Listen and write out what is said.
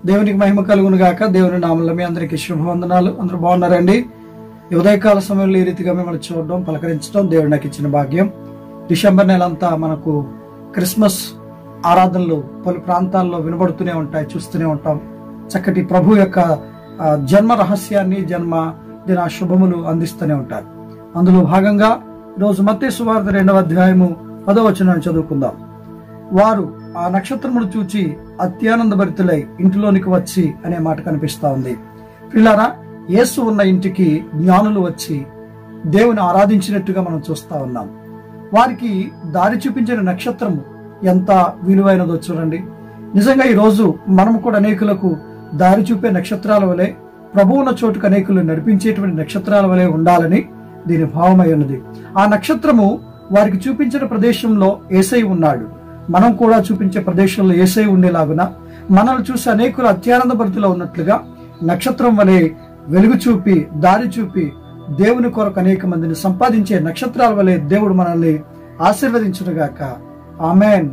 దేవునికి మహిమ కలుగును గాక. దేవుని నామములో మీ అందరికీ శుభవందనాలు. అందరూ బాగున్నారండి? ఈ ఉదయకాల సమయంలో ఈ రీతిగా మిమ్మల్ని చూడడం, పలకరించడం దేవుడు నాకు ఇచ్చిన భాగ్యం. డిసెంబర్ నెలంతా మనకు క్రిస్మస్ ఆరాధనలు పలు ప్రాంతాల్లో వినబడుతూనే ఉంటాయి, చూస్తూనే ఉంటాం. చక్కటి ప్రభు యొక్క జన్మ రహస్యాన్ని, జన్మ దిన శుభములు అందిస్తూనే ఉంటారు. అందులో భాగంగా ఈరోజు మత్తయి సువార్త 2వ అధ్యాయము 10వ వచనాన్ని చదువుకుందాం. వారు ఆ నక్షత్రమును చూచి అత్యానందభరితులై ఇంటిలోనికి వచ్చి అనే మాట కనిపిస్తా ఉంది. పిల్లారా, యేసు ఉన్న ఇంటికి జ్ఞానులు వచ్చి దేవుని ఆరాధించినట్టుగా మనం చూస్తా ఉన్నాం. వారికి దారి చూపించిన నక్షత్రము ఎంత విలువైనదో చూడండి. నిజంగా ఈ రోజు మనం కూడా అనేకులకు దారి చూపే నక్షత్రాల వలె, ప్రభువున్న చోటుకు అనేకులు నడిపించేటువంటి నక్షత్రాల వలె ఉండాలని దీని భావమై ఉన్నది. ఆ నక్షత్రము వారికి చూపించిన ప్రదేశంలో యేసయ్య ఉన్నాడు. మనం కూడా చూపించే ప్రదేశంలో యేసయ్య ఉండేలాగున మనల్ని చూసి అనేకులు అత్యానందభరితులు ఉన్నట్లుగా నక్షత్రం వలె వెలుగు చూపి, దారి చూపి దేవుని కొరకు అనేక మందిని సంపాదించే నక్షత్రాల వలె దేవుడు మనల్ని ఆశీర్వదించునుగాక. ఆమేన్.